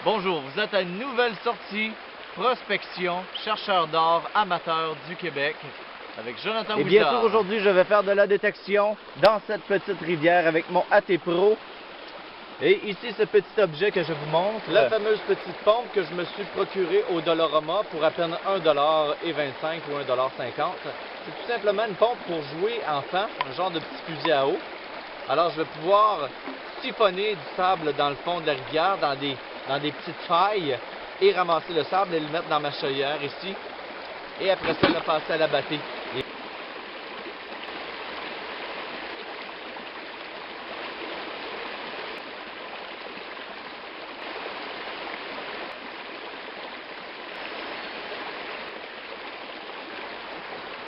Bonjour, vous êtes à une nouvelle sortie prospection chercheur d'or amateur du Québec avec Jonathan Et Wizard. bien sûr, aujourd'hui, je vais faire de la détection dans cette petite rivière avec mon AT Pro. Et ici, ce petit objet que je vous montre, la fameuse petite pompe que je me suis procurée au Dollarama pour à peine 1,25$ ou 1,50$. C'est tout simplement une pompe pour jouer enfant, un genre de petit fusil à eau. Alors, je vais pouvoir siphonner du sable dans le fond de la rivière, dans des petites failles, et ramasser le sable et le mettre dans ma chaudière ici. Et après ça, le passer à la batterie.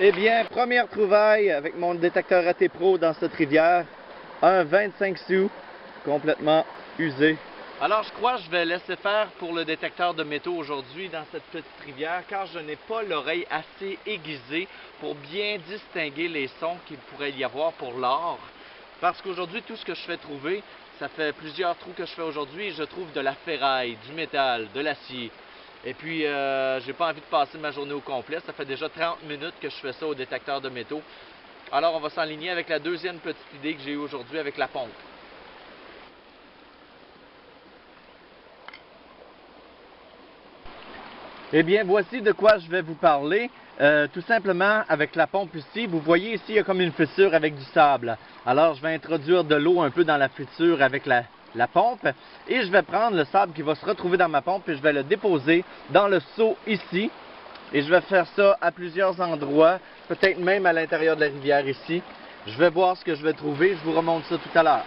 Eh bien, première trouvaille avec mon détecteur AT Pro dans cette rivière. Un 25 sous, complètement usé. Alors je crois que je vais laisser faire pour le détecteur de métaux aujourd'hui dans cette petite rivière car je n'ai pas l'oreille assez aiguisée pour bien distinguer les sons qu'il pourrait y avoir pour l'or. Parce qu'aujourd'hui, tout ce que je fais trouver, ça fait plusieurs trous que je fais aujourd'hui et je trouve de la ferraille, du métal, de l'acier. Et puis, j'ai pas envie de passer ma journée au complet. Ça fait déjà 30 minutes que je fais ça au détecteur de métaux. Alors, on va s'enligner avec la deuxième petite idée que j'ai eue aujourd'hui avec la pompe. Eh bien, voici de quoi je vais vous parler. Tout simplement, avec la pompe ici, vous voyez ici, il y a comme une fissure avec du sable. Alors, je vais introduire de l'eau un peu dans la fissure avec la pompe. Et je vais prendre le sable qui va se retrouver dans ma pompe et je vais le déposer dans le seau ici. Et je vais faire ça à plusieurs endroits, peut-être même à l'intérieur de la rivière ici. Je vais voir ce que je vais trouver. Je vous remonte ça tout à l'heure.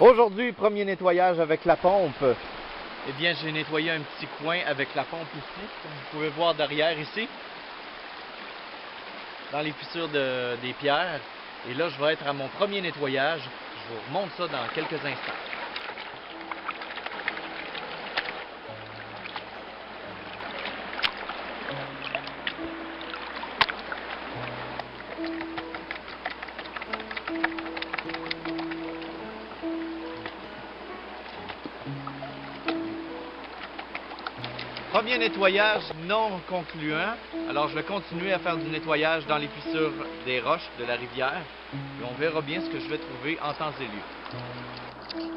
Aujourd'hui, premier nettoyage avec la pompe. Eh bien, j'ai nettoyé un petit coin avec la pompe ici, comme vous pouvez voir derrière ici, dans les fissures des pierres. Et là, je vais être à mon premier nettoyage. Je vous remonte ça dans quelques instants. Premier nettoyage non concluant, alors je vais continuer à faire du nettoyage dans les fissures des roches de la rivière et on verra bien ce que je vais trouver en temps et lieu.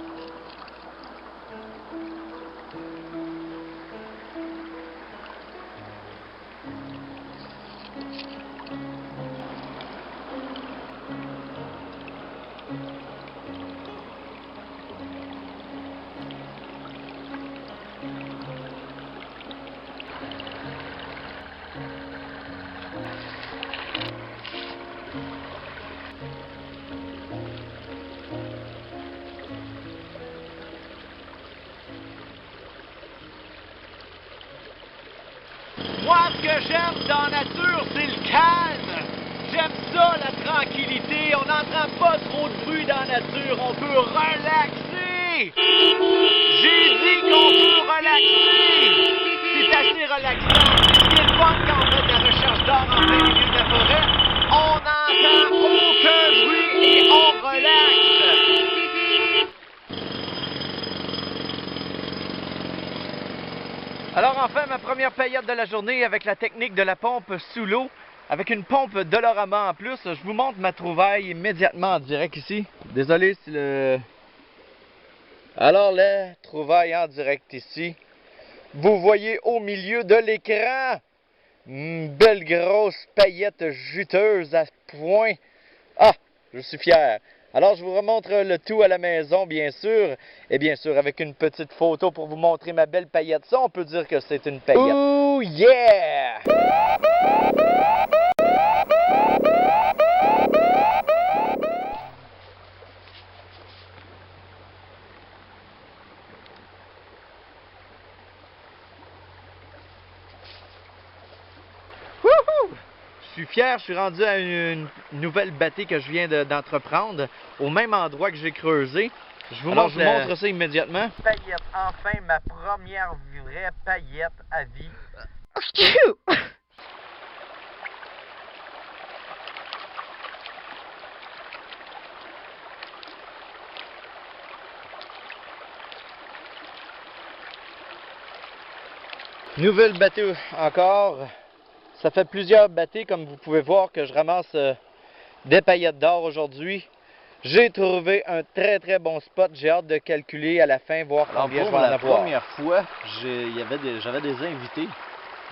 Moi, ce que j'aime dans la nature, c'est le calme. J'aime ça la tranquillité, on n'entend pas trop de bruit dans la nature, on peut relaxer! J'ai dit qu'on peut relaxer! C'est assez relaxant, c'est ce qui est le fun quand on fait de la recherche d'or en plein milieu de la forêt. On n'entend aucun bruit et on relaxe! Alors enfin, ma première paillette de la journée avec la technique de la pompe sous l'eau, avec une pompe Dolorama en plus. Je vous montre ma trouvaille immédiatement en direct ici. Désolé si le... Alors la trouvaille en direct ici. Vous voyez au milieu de l'écran, une belle grosse paillette juteuse à point. Ah, je suis fier. Alors, je vous remontre le tout à la maison, bien sûr. Et bien sûr, avec une petite photo pour vous montrer ma belle paillette. Ça, on peut dire que c'est une paillette. Oh yeah! Wouhou! Je suis fier, je suis rendu à une nouvelle bâtée que je viens d'entreprendre, au même endroit que j'ai creusé. Je vous montre ça immédiatement. Paillette, enfin ma première vraie paillette à vie. Nouvelle bâtée encore. Ça fait plusieurs bâtées, comme vous pouvez voir, que je ramasse des paillettes d'or aujourd'hui. J'ai trouvé un très bon spot. J'ai hâte de calculer à la fin, voir combien je vais en avoir. La première fois, j'avais des invités,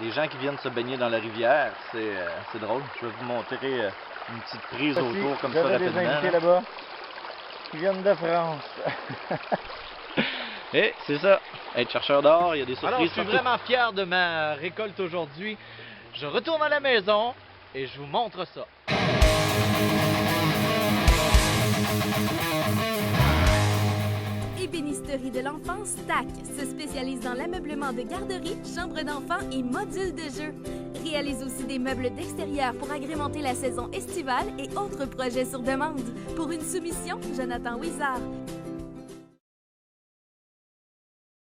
des gens qui viennent se baigner dans la rivière. C'est drôle. Je vais vous montrer une petite prise autour comme ça rapidement. J'avais des invités là-bas qui viennent de France. Et c'est ça. Être chercheur d'or, il y a des surprises. Alors, je suis vraiment fier de ma récolte aujourd'hui. Je retourne à la maison et je vous montre ça. Ébénisterie de l'enfance TAC se spécialise dans l'ameublement de garderies, chambres d'enfants et modules de jeux. Réalise aussi des meubles d'extérieur pour agrémenter la saison estivale et autres projets sur demande. Pour une soumission, Jonathan Wizard.